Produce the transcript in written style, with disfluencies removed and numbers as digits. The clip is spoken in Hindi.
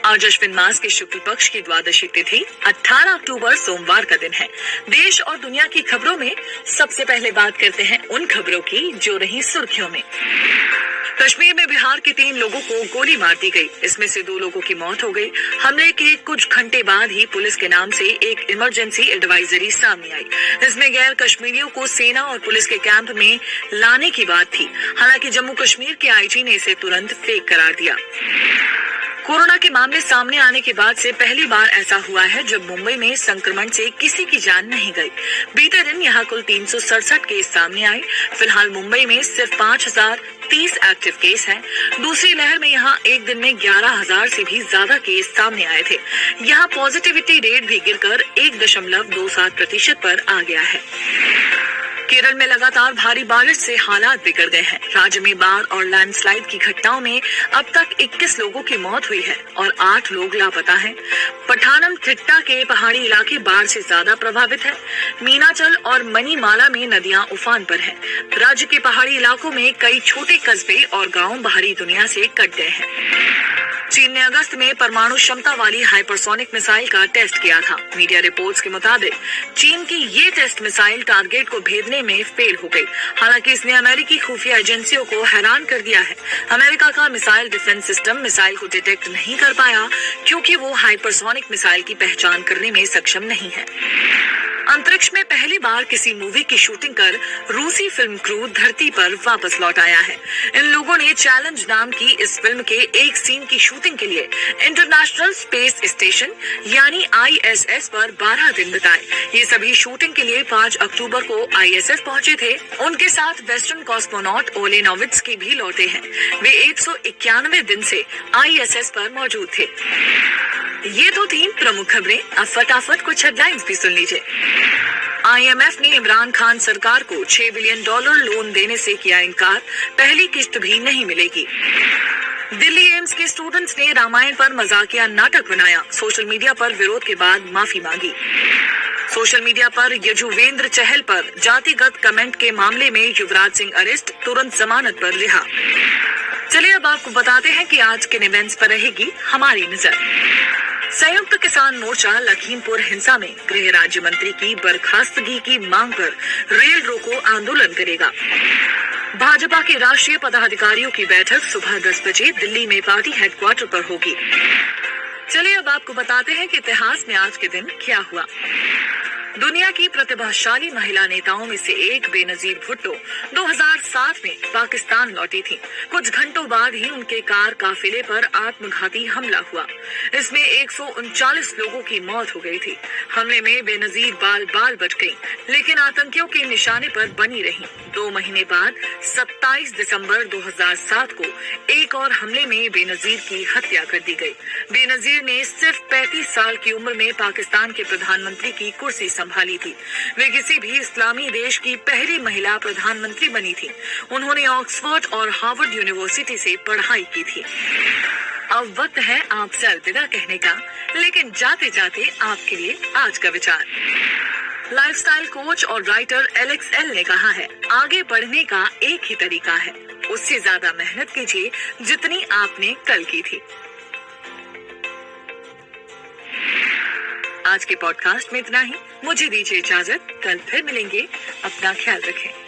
आज अश्विन मास के शुक्ल पक्ष की द्वादशी तिथि 18 अक्टूबर सोमवार का दिन है। देश और दुनिया की खबरों में सबसे पहले बात करते हैं उन खबरों की जो रही सुर्खियों में। कश्मीर में बिहार के 3 लोगों को गोली मार दी गई। इसमें से 2 लोगों की मौत हो गई। हमले के कुछ घंटे बाद ही पुलिस के नाम से एक इमरजेंसी एडवाइजरी सामने आई। इसमें गैर कश्मीरियों को सेना और पुलिस के कैंप में लाने की बात थी। हालांकि जम्मू कश्मीर के आईजी ने इसे तुरंत फेक करार दिया। कोरोना के मामले सामने आने के बाद से पहली बार ऐसा हुआ है जब मुंबई में संक्रमण से किसी की जान नहीं गई। बीते दिन यहां कुल 367 केस सामने आए। फिलहाल मुंबई में सिर्फ 5030 एक्टिव केस हैं। दूसरी लहर में यहां एक दिन में 11,000 से भी ज्यादा केस सामने आए थे। यहां पॉजिटिविटी रेट भी गिरकर 1.27% पर आ गया है। केरल में लगातार भारी बारिश से हालात बिगड़ गए हैं। राज्य में बाढ़ और लैंडस्लाइड की घटनाओं में अब तक 21 लोगों की मौत हुई है और 8 लोग लापता हैं। पठानमथिट्टा के पहाड़ी इलाके बाढ़ से ज्यादा प्रभावित है। मीनाचल और मणिमाला में नदियां उफान पर हैं। राज्य के पहाड़ी इलाकों में कई छोटे कस्बे और गांव बाहरी दुनिया से कट गए हैं। चीन ने अगस्त में परमाणु क्षमता वाली हाइपरसोनिक मिसाइल का टेस्ट किया था। मीडिया रिपोर्ट्स के मुताबिक चीन की ये टेस्ट मिसाइल टारगेट को भेदने में फेल हो गई। हालांकि इसने अमेरिकी खुफिया एजेंसियों को हैरान कर दिया है। अमेरिका का मिसाइल डिफेंस सिस्टम मिसाइल को डिटेक्ट नहीं कर पाया क्योंकि वो हाइपरसोनिक मिसाइल की पहचान करने में सक्षम नहीं है। अंतरिक्ष में पहली बार किसी मूवी की शूटिंग कर रूसी फिल्म क्रू धरती पर वापस लौट आया है। इन लोगों ने चैलेंज नाम की इस फिल्म के एक सीन की शूटिंग के लिए इंटरनेशनल स्पेस स्टेशन यानी ISS पर 12 दिन बिताए। ये सभी शूटिंग के लिए 5 अक्टूबर को ISS पहुंचे थे। उनके साथ वेस्टर्न कॉस्मोनॉट ओले नोवित्स्की भी लौटे हैं। वे 191 दिन से ISS पर मौजूद थे। ये तो थी प्रमुख खबरें। अब फटाफट कुछ हेडलाइंस भी सुन लीजिए। IMF ने इमरान खान सरकार को $6 बिलियन लोन देने से किया इनकार। पहली किस्त भी नहीं मिलेगी। दिल्ली एम्स के स्टूडेंट्स ने रामायण पर मजाकिया नाटक बनाया। सोशल मीडिया पर विरोध के बाद माफी मांगी। सोशल मीडिया पर यजुवेंद्र चहल पर जातिगत कमेंट के मामले में युवराज सिंह अरेस्ट, तुरंत जमानत पर रिहा। चलिए अब आपको बताते हैं कि आज किन इवेंट्स पर रहेगी हमारी नजर। संयुक्त किसान मोर्चा लखीमपुर हिंसा में गृह राज्य मंत्री की बर्खास्तगी की मांग पर रेल रोको आंदोलन करेगा। भाजपा के राष्ट्रीय पदाधिकारियों की बैठक सुबह 10 बजे दिल्ली में पार्टी हेडक्वार्टर पर होगी। चलिए अब आपको बताते हैं कि इतिहास में आज के दिन क्या हुआ। दुनिया की प्रतिभाशाली महिला नेताओं में से एक बेनजीर भुट्टो 2007 में पाकिस्तान लौटी थी। कुछ घंटों बाद ही उनके कार काफिले पर आत्मघाती हमला हुआ। इसमें 139 लोगों की मौत हो गई थी। हमले में बेनजीर बाल बच गई, लेकिन आतंकियों के निशाने पर बनी रही। 2 महीने बाद 27 दिसंबर 2007 को एक और हमले में बेनजीर की हत्या कर दी गई। बेनजीर ने सिर्फ 35 साल की उम्र में पाकिस्तान के प्रधानमंत्री की कुर्सी संभाली थी। वे किसी भी इस्लामी देश की पहली महिला प्रधानमंत्री बनी थी। उन्होंने ऑक्सफोर्ड और हार्वर्ड यूनिवर्सिटी से पढ़ाई की थी। अब वक्त है आपसे अलविदा कहने का, लेकिन जाते जाते आपके लिए आज का विचार। लाइफस्टाइल कोच और राइटर एलेक्स एल ने कहा है, आगे बढ़ने का एक ही तरीका है, उससे ज्यादा मेहनत कीजिए जितनी आपने कल की थी। आज के पॉडकास्ट में इतना ही। मुझे दीजिए इजाजत। कल फिर मिलेंगे। अपना ख्याल रखें।